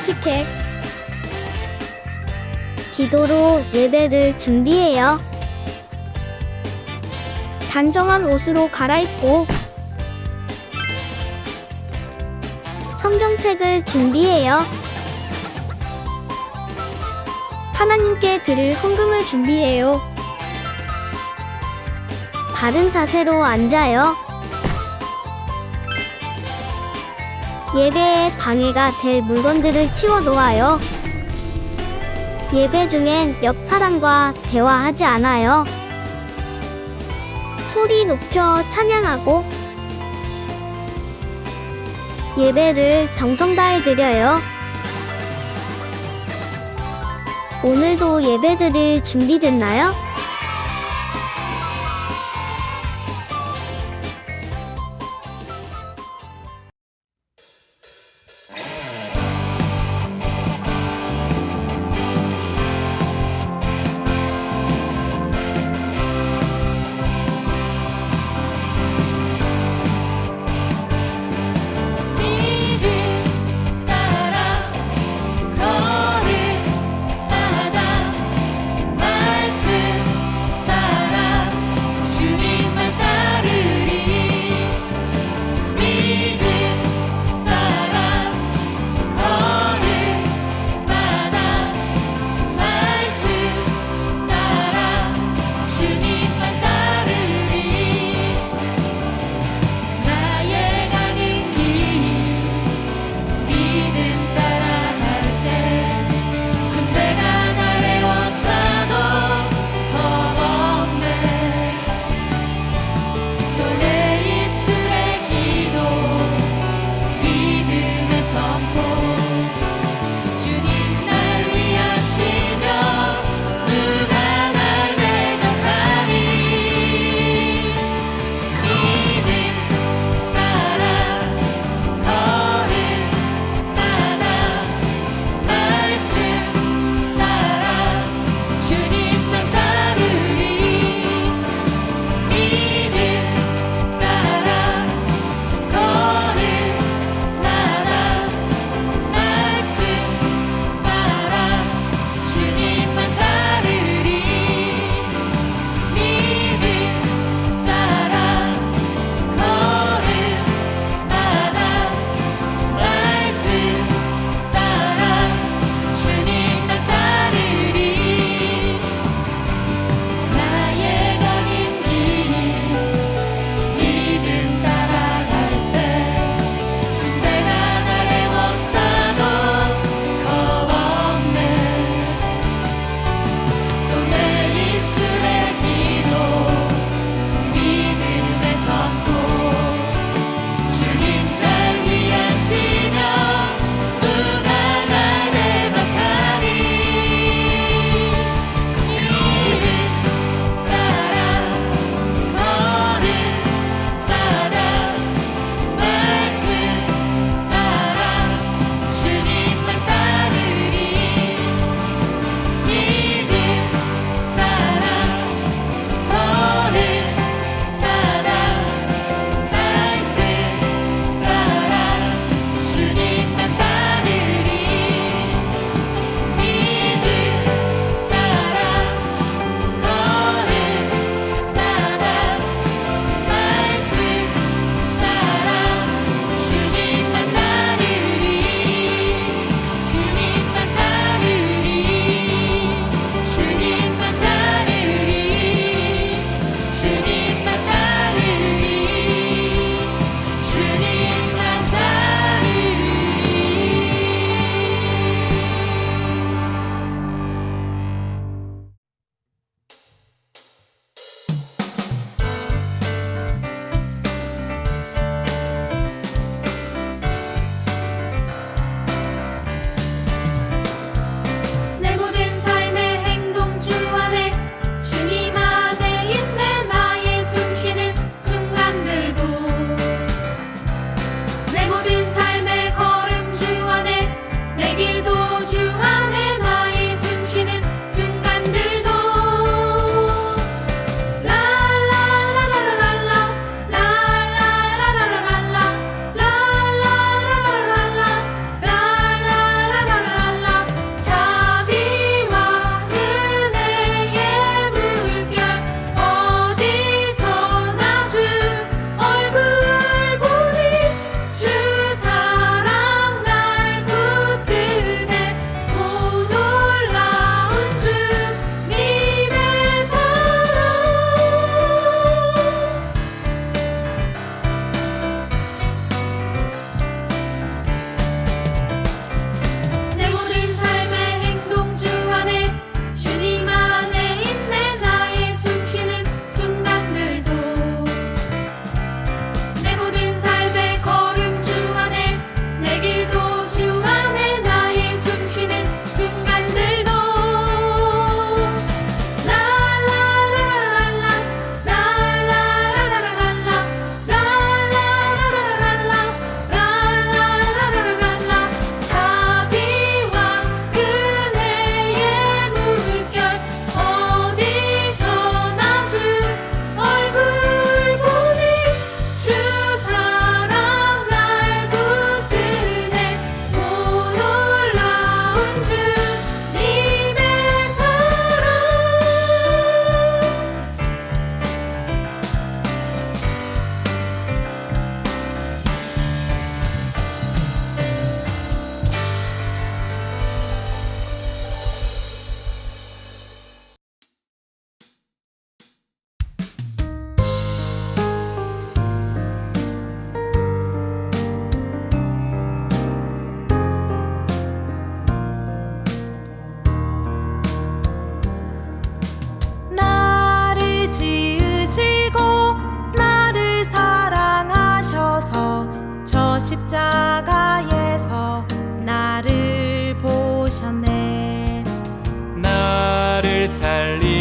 깜찍해. 기도로 예배를 준비해요. 단정한 옷으로 갈아입고 성경책을 준비해요. 하나님께 드릴 헌금을 준비해요. 바른 자세로 앉아요. 예배에 방해가 될 물건들을 치워 놓아요. 예배 중엔 옆 사람과 대화하지 않아요. 소리 높여 찬양하고 예배를 정성 다해 드려요. 오늘도 예배드릴 준비됐나요? 믿음 따라 걸을 따다 말씀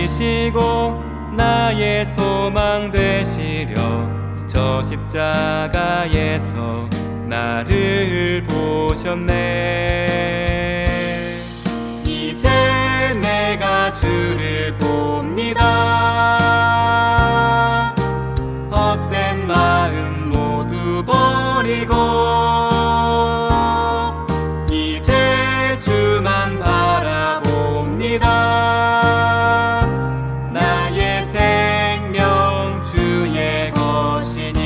살리시고 나의 소망 되시려 저 십자가에서 나를 보셨네. 이제 내가 주를 봅니다. 헛된 마음 모두 버리고 이제 주만 바라봅니다. 나의 생명 주의 것이니.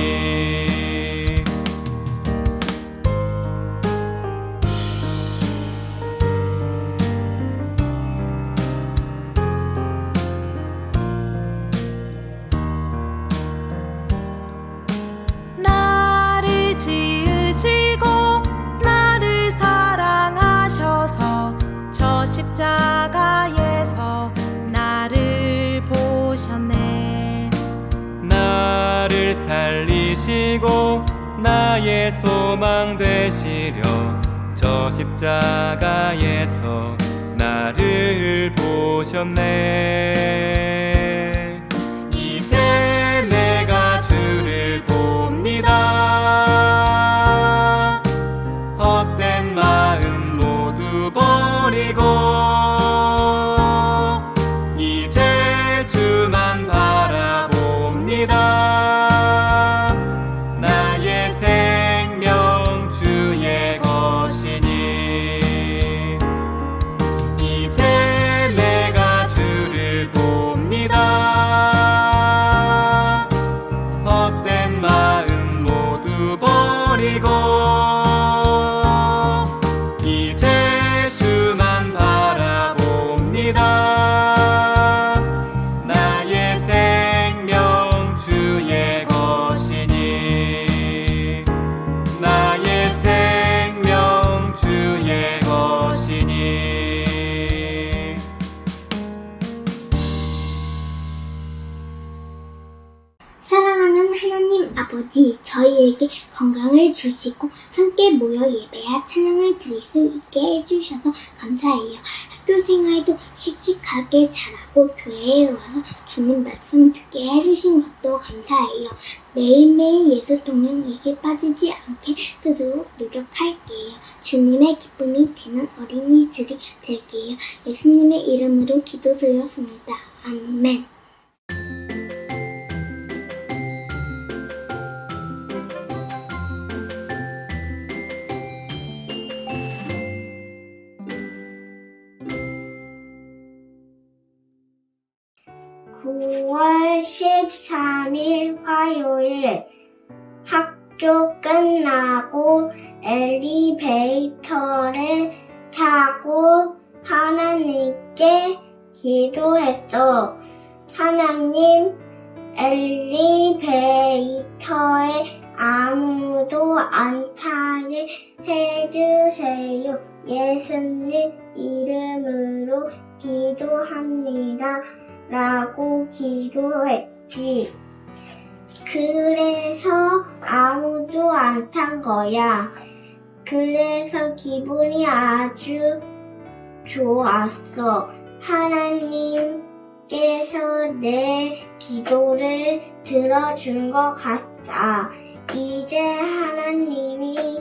나를 지으시고 나를 사랑하셔서 저 십자가에서 나를 보셨네. 나를 살리시고 나의 소망 되시려 저 십자가에서 나를 보셨네. 이제 내가 주를 봅니다. 헛된 마음 모두 버리고 이제 주만 바라봅니다. 나의 생명 주의 것이니. 이제 내가 주를 봅니다. 헛된 마음 모두 버리고 이제 주만 바라봅니다. 나의 생명 주의 것이니. 나의 생명 주의 것이니. 사랑하는 하나님 아버지, 저희에게 건강을 주시고 함께 모여 예배와 찬양을 드릴 수 있게 해주셔서 감사해요. 학교 생활도 씩씩하게 잘하고 교회에 와서 주님 말씀 듣게 해주신 것도 감사해요. 매일매일 예수 동행에게 빠지지 않게 되도록 노력할게요. 주님의 기쁨이 되는 어린이들이 될게요. 예수님의 이름으로 기도드렸습니다. 아멘. (9월 13일) 화요일. 학교 끝나고 엘리베이터를 타고 하나님께 기도했어. 하나님, 엘리베이터에 아무도 안 타게 해주세요. 예수님 이름으로 기도합니다. 라고 기도했지. 그래서 아무도 안 탄 거야. 그래서 기분이 아주 좋았어. 하나님께서 내 기도를 들어준 것 같아. 이제 하나님이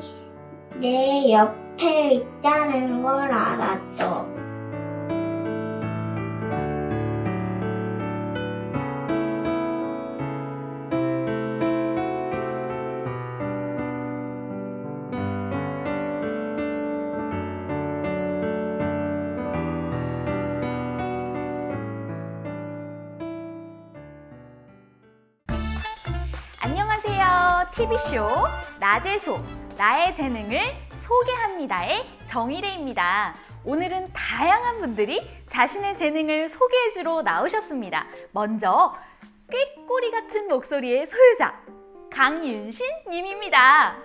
내 옆에 있다는 걸 알았어. 안녕하세요. TV쇼 낮의 소, 나의 재능을 소개합니다의 정희래입니다. 오늘은 다양한 분들이 자신의 재능을 소개해주러 나오셨습니다. 먼저 꾀꼬리 같은 목소리의 소유자 강윤신 님입니다.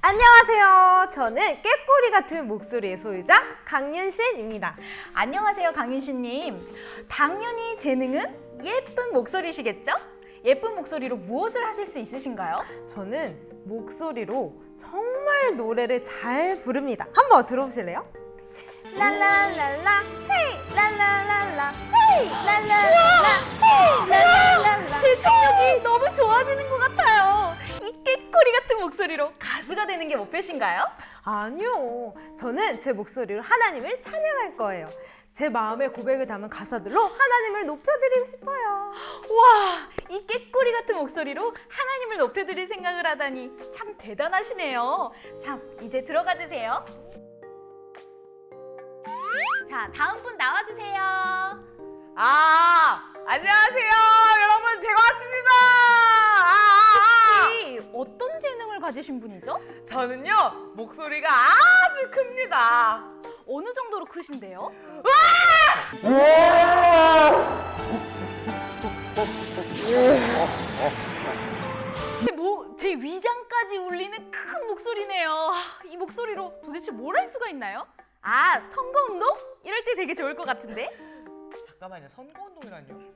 안녕하세요. 저는 꾀꼬리 같은 목소리의 소유자 강윤신입니다. 안녕하세요, 강윤신 님. 당연히 재능은 예쁜 목소리시겠죠? 예쁜 목소리로 무엇을 하실 수 있으신가요? 저는 목소리로 정말 노래를 잘 부릅니다. 한번 들어보실래요? 랄랄랄라 헤이 랄랄랄라 헤이 깨꼬리 같은 목소리로 가수가 되는 게 목표신가요? 아니요. 저는 제 목소리로 하나님을 찬양할 거예요. 제 마음의 고백을 담은 가사들로 하나님을 높여드리고 싶어요. 와, 이 깨꼬리 같은 목소리로 하나님을 높여드릴 생각을 하다니 참 대단하시네요. 자, 이제 들어가 주세요. 자, 다음 분 나와주세요. 안녕하세요. 여러분, 제가 왔습니다. 혹시 어떤 재능을 가지신 분이죠? 저는요, 목소리가 아주 큽니다. 어느 정도로 크신데요? 제 위장까지 울리는 큰 목소리네요. 이 목소리로 도대체 뭘 할 수가 있나요? 선거운동? 이럴 때 되게 좋을 것 같은데? 잠깐만요. 선거운동이라뇨?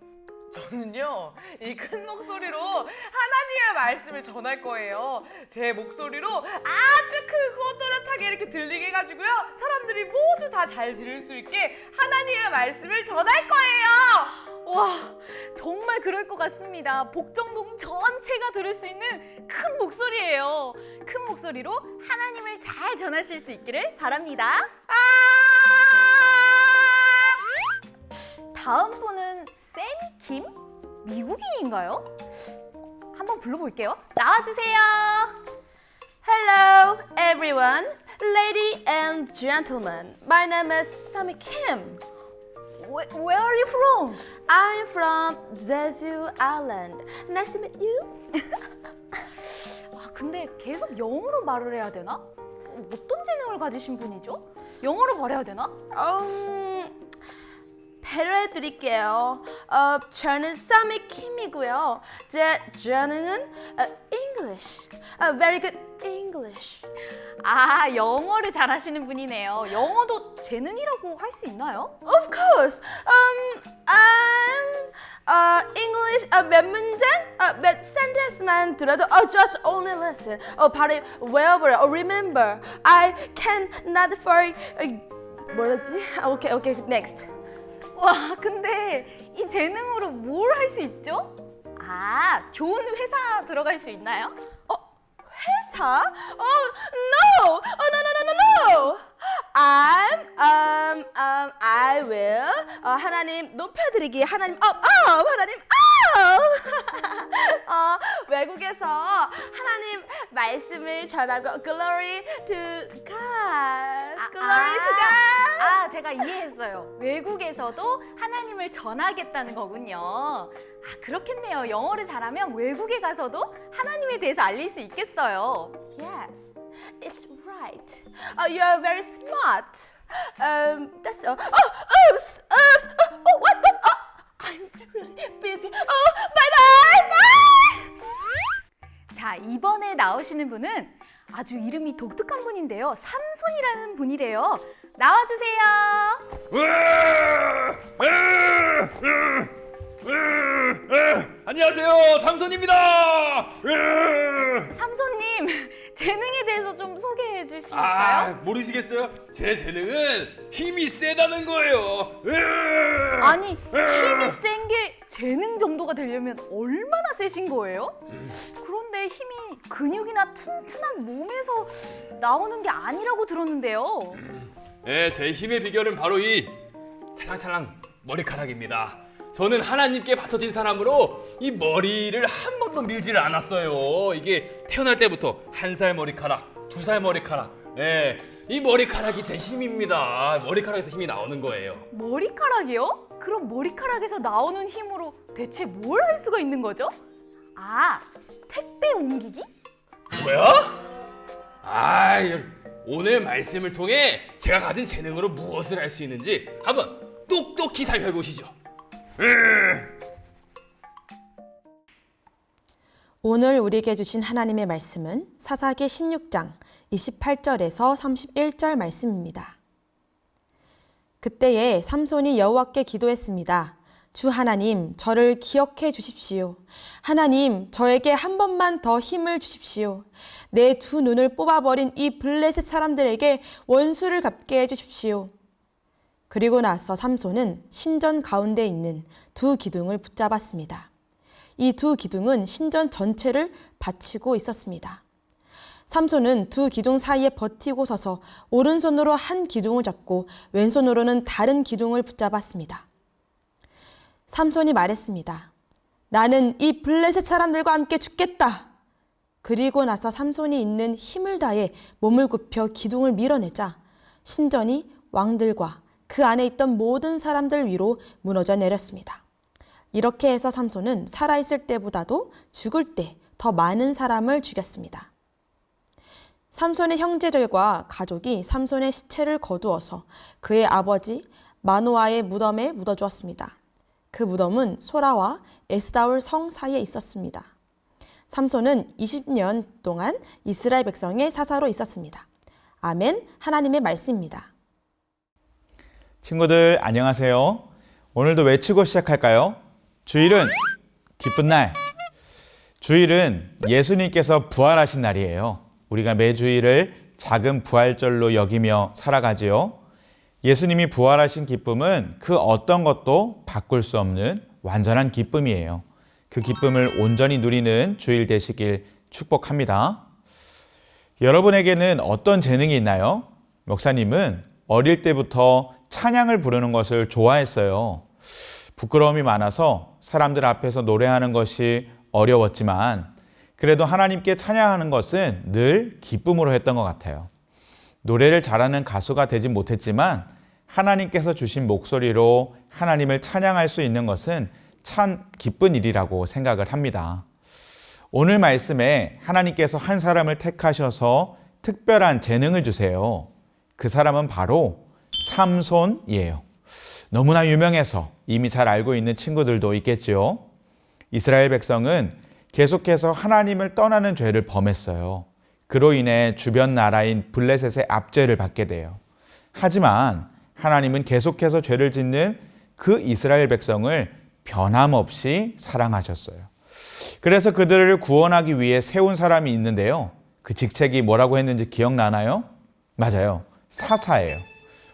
저는요, 이 큰 목소리로 하나님의 말씀을 전할 거예요. 제 목소리로 아주 크고 또렷하게 이렇게 들리게 해가지고요, 사람들이 모두 다 잘 들을 수 있게 하나님의 말씀을 전할 거예요. 와, 정말 그럴 것 같습니다. 복정동 전체가 들을 수 있는 큰 목소리예요. 큰 목소리로 하나님을 잘 전하실 수 있기를 바랍니다. 다음 분은 세미 킴? 미국인인가요? 한번 불러볼게요. 나와주세요. Hello, everyone, ladies and gentlemen. My name is Sammy Kim. Where are you from? I'm from Jeju Island. Nice to meet you. 근데 계속 영어로 말을 해야 되나? 어떤 재능을 가지신 분이죠? 영어로 말해야 되나? 배려해 드릴게요. 저는 Sammy Kim이고요. 제 재능은 English. Very good English. 영어를 잘하시는 분이네요. 영어도 재능이라고 할 수 있나요? Of course. I'm English 몇 문장, 몇 sentence만 들어도 just only listen. 바로 외워버려. Remember. I cannot for 뭐라지? Okay, next. 와, 근데 이 재능으로 뭘 할 수 있죠? 좋은 회사 들어갈 수 있나요? 회사? No. No. I will 하나님 높여드리기. 하나님 하나님 외국에서 하나님 말씀을 전하고 glory to God. Glory to God. 제가 이해했어요. 외국에서도 하나님을 전하겠다는 거군요. 그렇겠네요. 영어를 잘하면 외국에 가서도 하나님에 대해서 알릴 수 있겠어요. Yes, it's right. You are very smart. That's all. Oops. What? I'm really busy. Bye. 자, 이번에 나오시는 분은 아주 이름이 독특한 분인데요. 삼손이라는 분이래요. 나와주세요. 안녕하세요, 삼손입니다. 삼손님, 재능에 대해서 좀 소개해 주실까요? 모르시겠어요? 제 재능은 힘이 세다는 거예요. 아니, 힘이 센 게 재능 정도가 되려면 얼마나 세신 거예요? 그런데 힘이 근육이나 튼튼한 몸에서 나오는 게 아니라고 들었는데요. 네, 제 힘의 비결은 바로 이 찰랑찰랑 머리카락입니다. 저는 하나님께 바쳐진 사람으로 이 머리를 한 번도 밀지를 않았어요. 이게 태어날 때부터 1살 머리카락, 2살 머리카락. 네, 이 머리카락이 제 힘입니다. 머리카락에서 힘이 나오는 거예요. 머리카락이요? 그럼 머리카락에서 나오는 힘으로 대체 뭘 할 수가 있는 거죠? 택배 옮기기? 뭐야? 오늘 말씀을 통해 제가 가진 재능으로 무엇을 할 수 있는지 한번 똑똑히 살펴보시죠. 오늘 우리에게 주신 하나님의 말씀은 사사기 16장 28절에서 31절 말씀입니다. 그때에 삼손이 여호와께 기도했습니다. 주 하나님, 저를 기억해 주십시오. 하나님, 저에게 한 번만 더 힘을 주십시오. 내 2 눈을 뽑아버린 이 블레셋 사람들에게 원수를 갚게 해 주십시오. 그리고 나서 삼손은 신전 가운데 있는 2 기둥을 붙잡았습니다. 이 2 기둥은 신전 전체를 받치고 있었습니다. 삼손은 두 기둥 사이에 버티고 서서 오른손으로 한 기둥을 잡고 왼손으로는 다른 기둥을 붙잡았습니다. 삼손이 말했습니다. 나는 이 블레셋 사람들과 함께 죽겠다. 그리고 나서 삼손이 있는 힘을 다해 몸을 굽혀 기둥을 밀어내자 신전이 왕들과 그 안에 있던 모든 사람들 위로 무너져 내렸습니다. 이렇게 해서 삼손은 살아있을 때보다도 죽을 때 더 많은 사람을 죽였습니다. 삼손의 형제들과 가족이 삼손의 시체를 거두어서 그의 아버지 마노아의 무덤에 묻어주었습니다. 그 무덤은 소라와 에스다올 성 사이에 있었습니다. 삼손은 20년 동안 이스라엘 백성의 사사로 있었습니다. 아멘. 하나님의 말씀입니다. 친구들 안녕하세요. 오늘도 외치고 시작할까요? 주일은 기쁜 날. 주일은 예수님께서 부활하신 날이에요. 우리가 매주일을 작은 부활절로 여기며 살아가지요. 예수님이 부활하신 기쁨은 그 어떤 것도 바꿀 수 없는 완전한 기쁨이에요. 그 기쁨을 온전히 누리는 주일 되시길 축복합니다. 여러분에게는 어떤 재능이 있나요? 목사님은 어릴 때부터 찬양을 부르는 것을 좋아했어요. 부끄러움이 많아서 사람들 앞에서 노래하는 것이 어려웠지만 그래도 하나님께 찬양하는 것은 늘 기쁨으로 했던 것 같아요. 노래를 잘하는 가수가 되지 못했지만 하나님께서 주신 목소리로 하나님을 찬양할 수 있는 것은 참 기쁜 일이라고 생각을 합니다. 오늘 말씀에 하나님께서 한 사람을 택하셔서 특별한 재능을 주세요. 그 사람은 바로 삼손이에요. 너무나 유명해서 이미 잘 알고 있는 친구들도 있겠지요. 이스라엘 백성은 계속해서 하나님을 떠나는 죄를 범했어요. 그로 인해 주변 나라인 블레셋의 압제를 받게 돼요. 하지만 하나님은 계속해서 죄를 짓는 그 이스라엘 백성을 변함없이 사랑하셨어요. 그래서 그들을 구원하기 위해 세운 사람이 있는데요. 그 직책이 뭐라고 했는지 기억나나요? 맞아요. 사사예요.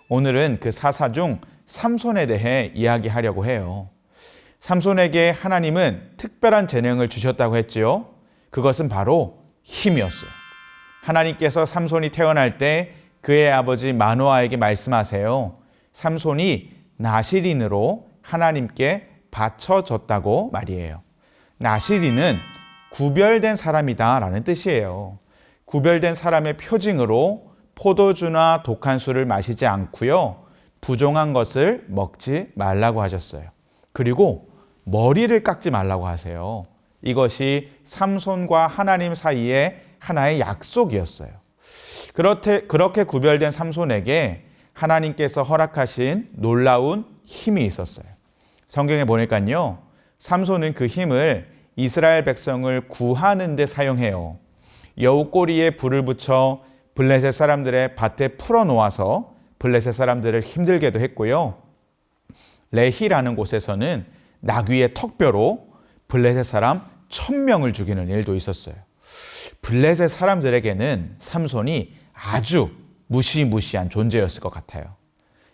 오늘은 그 사사 중 삼손에 대해 이야기하려고 해요. 삼손에게 하나님은 특별한 재능을 주셨다고 했지요. 그것은 바로 힘이었어요. 하나님께서 삼손이 태어날 때 그의 아버지 마노아에게 말씀하세요. 삼손이 나시린으로 하나님께 바쳐졌다고 말이에요. 나시린은 구별된 사람이다 라는 뜻이에요. 구별된 사람의 표징으로 포도주나 독한 술을 마시지 않고요. 부종한 것을 먹지 말라고 하셨어요. 그리고 머리를 깎지 말라고 하세요. 이것이 삼손과 하나님 사이에 하나의 약속이었어요. 그렇게 구별된 삼손에게 하나님께서 허락하신 놀라운 힘이 있었어요. 성경에 보니까요. 삼손은 그 힘을 이스라엘 백성을 구하는 데 사용해요. 여우 꼬리에 불을 붙여 블레셋 사람들의 밭에 풀어놓아서 블레셋 사람들을 힘들게도 했고요. 레히라는 곳에서는 나귀의 턱뼈로 블레셋 사람 1000명을 죽이는 일도 있었어요. 블레셋 사람들에게는 삼손이 아주 무시무시한 존재였을 것 같아요.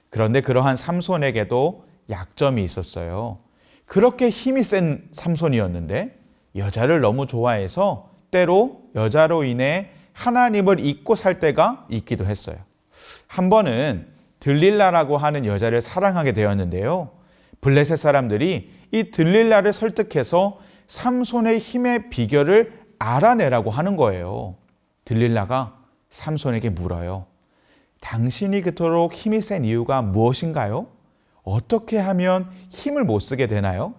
그런데 그러한 삼손에게도 약점이 있었어요. 그렇게 힘이 센 삼손이었는데 여자를 너무 좋아해서 때로 여자로 인해 하나님을 잊고 살 때가 있기도 했어요. 한 번은 들릴라라고 하는 여자를 사랑하게 되었는데요. 블레셋 사람들이 이 들릴라를 설득해서 삼손의 힘의 비결을 알아내라고 하는 거예요. 들릴라가 삼손에게 물어요. 당신이 그토록 힘이 센 이유가 무엇인가요? 어떻게 하면 힘을 못 쓰게 되나요?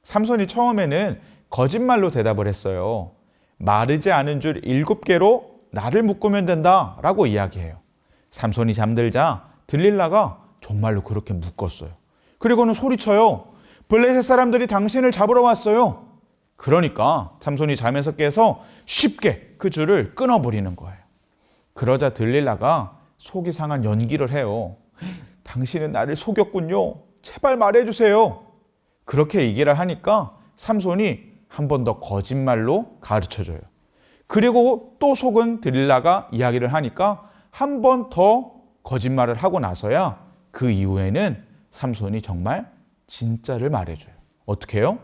삼손이 처음에는 거짓말로 대답을 했어요. 마르지 않은 줄 7개로 나를 묶으면 된다 라고 이야기해요. 삼손이 잠들자 들릴라가 정말로 그렇게 묶었어요. 그리고는 소리쳐요. 블레셋 사람들이 당신을 잡으러 왔어요. 그러니까 삼손이 잠에서 깨서 쉽게 그 줄을 끊어버리는 거예요. 그러자 들릴라가 속이 상한 연기를 해요. 당신은 나를 속였군요. 제발 말해주세요. 그렇게 얘기를 하니까 삼손이 한 번 더 거짓말로 가르쳐줘요. 그리고 또 속은 들릴라가 이야기를 하니까 한 번 더 거짓말을 하고 나서야 그 이후에는 삼손이 정말 진짜를 말해줘요. 어떻게 해요?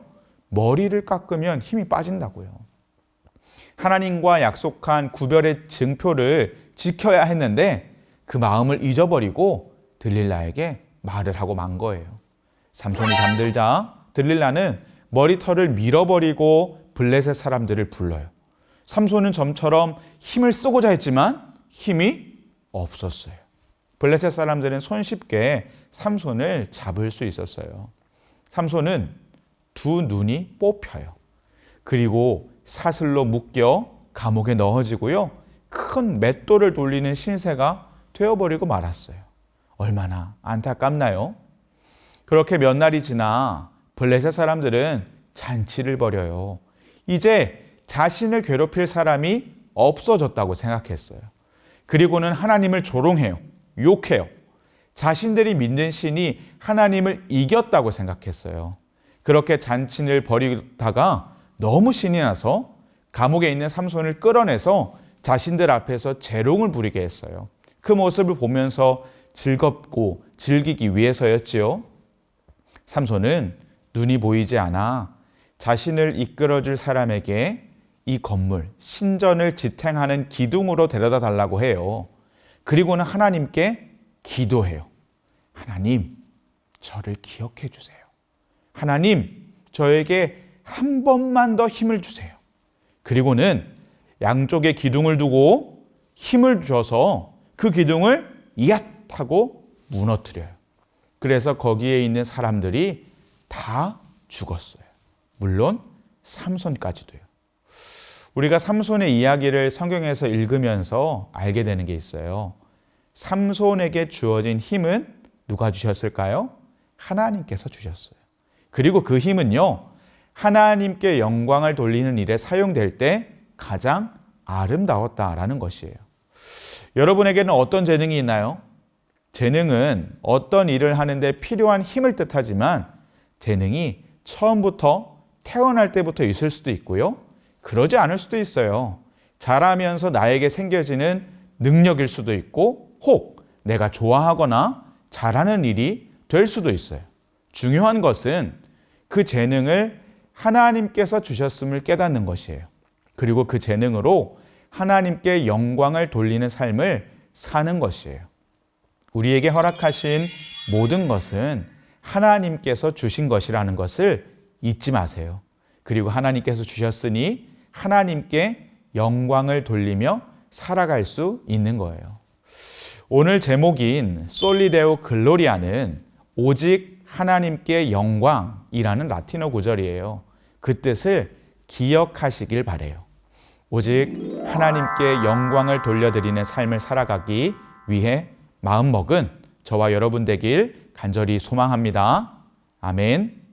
머리를 깎으면 힘이 빠진다고요. 하나님과 약속한 구별의 증표를 지켜야 했는데 그 마음을 잊어버리고 들릴라에게 말을 하고 만 거예요. 삼손이 잠들자 들릴라는 머리털을 밀어버리고 블레셋 사람들을 불러요. 삼손은 좀처럼 힘을 쓰고자 했지만 힘이 없었어요. 블레셋 사람들은 손쉽게 삼손을 잡을 수 있었어요. 삼손은 두 눈이 뽑혀요. 그리고 사슬로 묶여 감옥에 넣어지고요. 큰 맷돌을 돌리는 신세가 되어버리고 말았어요. 얼마나 안타깝나요? 그렇게 몇 날이 지나 블레셋 사람들은 잔치를 벌여요. 이제 자신을 괴롭힐 사람이 없어졌다고 생각했어요. 그리고는 하나님을 조롱해요. 욕해요. 자신들이 믿는 신이 하나님을 이겼다고 생각했어요. 그렇게 잔치를 벌이다가 너무 신이 나서 감옥에 있는 삼손을 끌어내서 자신들 앞에서 재롱을 부리게 했어요. 그 모습을 보면서 즐겁고 즐기기 위해서였지요. 삼손은 눈이 보이지 않아 자신을 이끌어줄 사람에게 이 건물, 신전을 지탱하는 기둥으로 데려다 달라고 해요. 그리고는 하나님께 기도해요. 하나님, 저를 기억해 주세요. 하나님, 저에게 한 번만 더 힘을 주세요. 그리고는 양쪽에 기둥을 두고 힘을 줘서 그 기둥을 이앗 하고 무너뜨려요. 그래서 거기에 있는 사람들이 다 죽었어요. 물론 삼손까지도요. 우리가 삼손의 이야기를 성경에서 읽으면서 알게 되는 게 있어요. 삼손에게 주어진 힘은 누가 주셨을까요? 하나님께서 주셨어요. 그리고 그 힘은요, 하나님께 영광을 돌리는 일에 사용될 때 가장 아름다웠다라는 것이에요. 여러분에게는 어떤 재능이 있나요? 재능은 어떤 일을 하는데 필요한 힘을 뜻하지만 재능이 처음부터 태어날 때부터 있을 수도 있고요. 그러지 않을 수도 있어요. 자라면서 나에게 생겨지는 능력일 수도 있고 혹 내가 좋아하거나 잘하는 일이 될 수도 있어요. 중요한 것은 그 재능을 하나님께서 주셨음을 깨닫는 것이에요. 그리고 그 재능으로 하나님께 영광을 돌리는 삶을 사는 것이에요. 우리에게 허락하신 모든 것은 하나님께서 주신 것이라는 것을 잊지 마세요. 그리고 하나님께서 주셨으니 하나님께 영광을 돌리며 살아갈 수 있는 거예요. 오늘 제목인 솔리데오 글로리아는 오직 하나님께 영광이라는 라틴어 구절이에요. 그 뜻을 기억하시길 바래요. 오직 하나님께 영광을 돌려드리는 삶을 살아가기 위해 마음먹은 저와 여러분 되길 간절히 소망합니다. 아멘.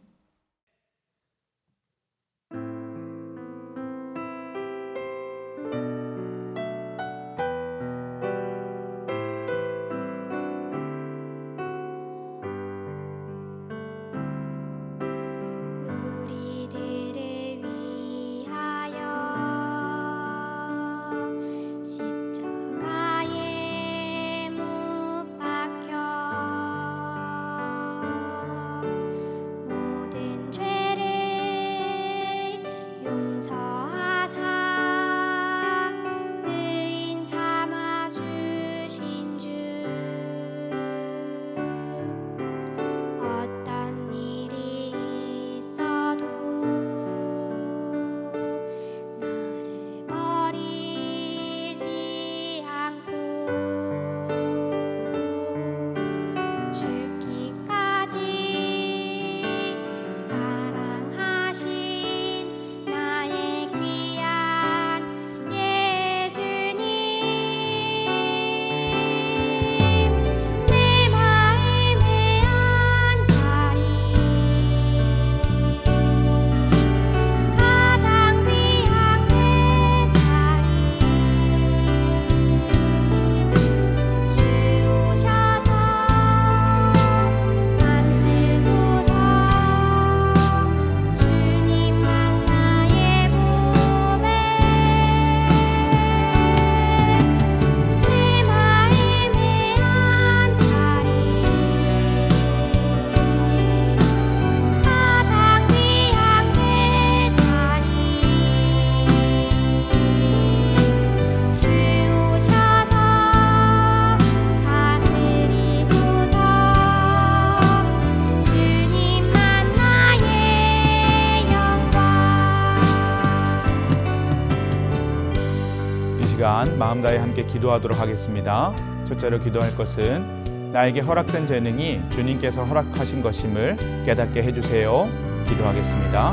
우리들을 위하여 십자가에 못 박혀 동안 마음 다해 함께 기도하도록 하겠습니다. 첫째로 기도할 것은 나에게 허락된 재능이 주님께서 허락하신 것임을 깨닫게 해주세요. 기도하겠습니다.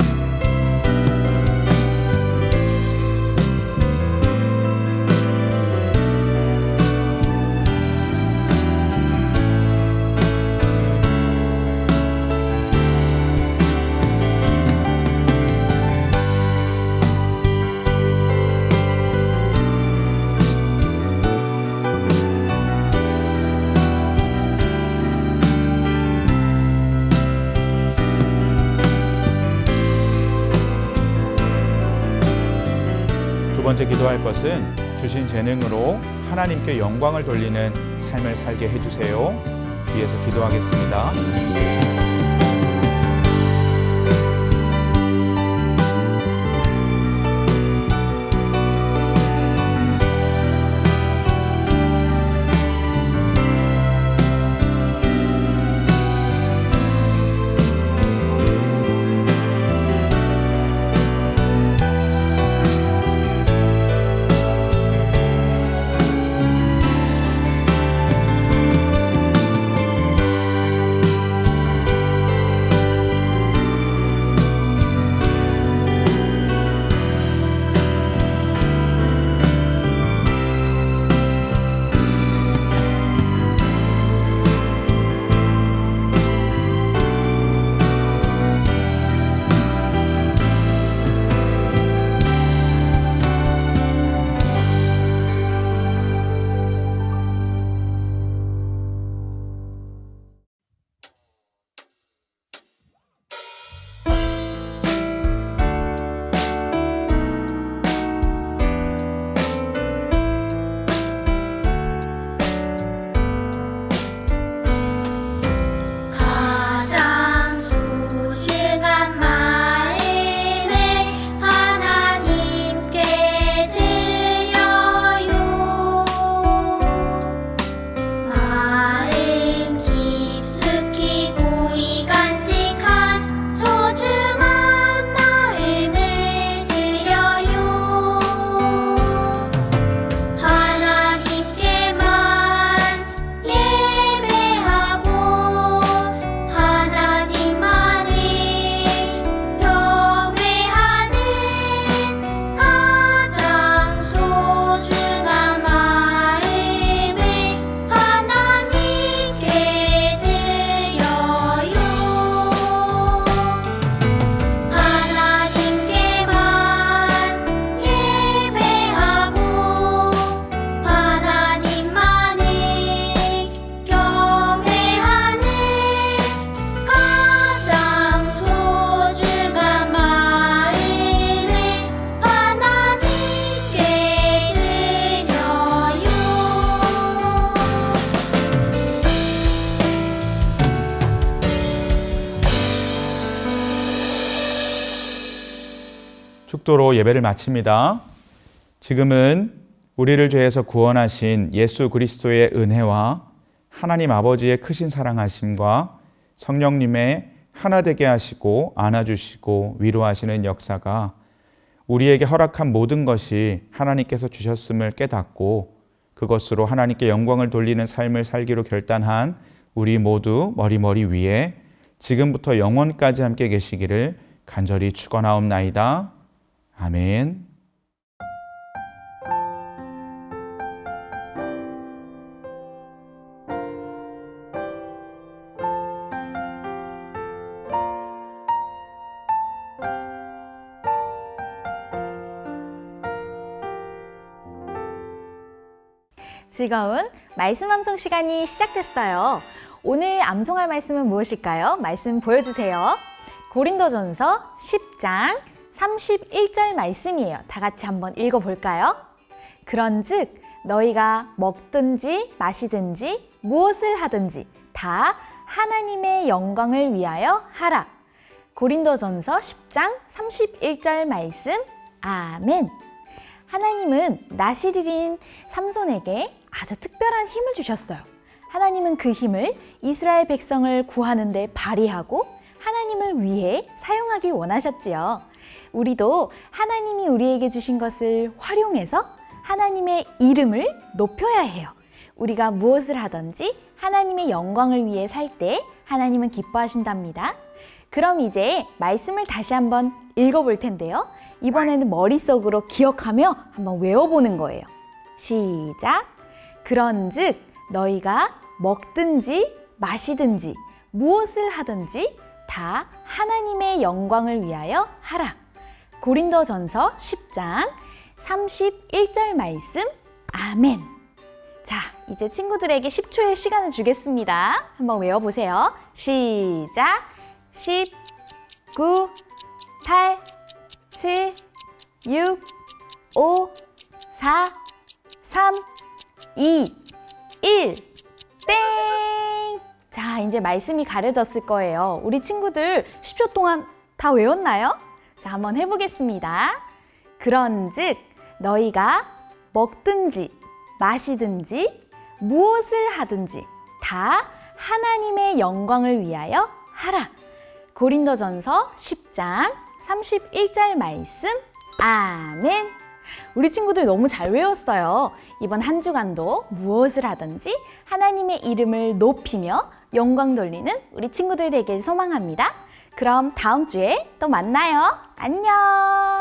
두 번째 기도할 것은 주신 재능으로 하나님께 영광을 돌리는 삶을 살게 해주세요. 위에서 기도하겠습니다. 축도로 예배를 마칩니다. 지금은 우리를 죄에서 구원하신 예수 그리스도의 은혜와 하나님 아버지의 크신 사랑하심과 성령님의 하나 되게 하시고 안아주시고 위로하시는 역사가 우리에게 허락한 모든 것이 하나님께서 주셨음을 깨닫고 그것으로 하나님께 영광을 돌리는 삶을 살기로 결단한 우리 모두 머리 위에 지금부터 영원까지 함께 계시기를 간절히 축원하옵나이다. 아멘. 즐거운 말씀 암송 시간이 시작됐어요. 오늘 암송할 말씀은 무엇일까요? 말씀 보여주세요. 고린도전서 10장 31절 말씀이에요. 다 같이 한번 읽어볼까요? 그런즉 너희가 먹든지 마시든지 무엇을 하든지 다 하나님의 영광을 위하여 하라. 고린도전서 10장 31절 말씀. 아멘. 하나님은 나시릴인 삼손에게 아주 특별한 힘을 주셨어요. 하나님은 그 힘을 이스라엘 백성을 구하는 데 발휘하고 하나님을 위해 사용하길 원하셨지요. 우리도 하나님이 우리에게 주신 것을 활용해서 하나님의 이름을 높여야 해요. 우리가 무엇을 하든지 하나님의 영광을 위해 살 때 하나님은 기뻐하신답니다. 그럼 이제 말씀을 다시 한번 읽어볼 텐데요. 이번에는 머릿속으로 기억하며 한번 외워보는 거예요. 시작! 그런즉 너희가 먹든지 마시든지 무엇을 하든지 다 하나님의 영광을 위하여 하라. 고린도전서 10장 31절 말씀. 아멘. 자, 이제 친구들에게 10초의 시간을 주겠습니다. 한번 외워보세요. 시작! 10, 9, 8, 7, 6, 5, 4, 3, 2, 1, 땡! 자, 이제 말씀이 가려졌을 거예요. 우리 친구들 10초 동안 다 외웠나요? 자, 한번 해보겠습니다. 그런즉 너희가 먹든지 마시든지 무엇을 하든지 다 하나님의 영광을 위하여 하라. 고린도전서 10장 31절 말씀. 아멘. 우리 친구들 너무 잘 외웠어요. 이번 한 주간도 무엇을 하든지 하나님의 이름을 높이며 영광 돌리는 우리 친구들 되길 소망합니다. 그럼 다음 주에 또 만나요. 안녕.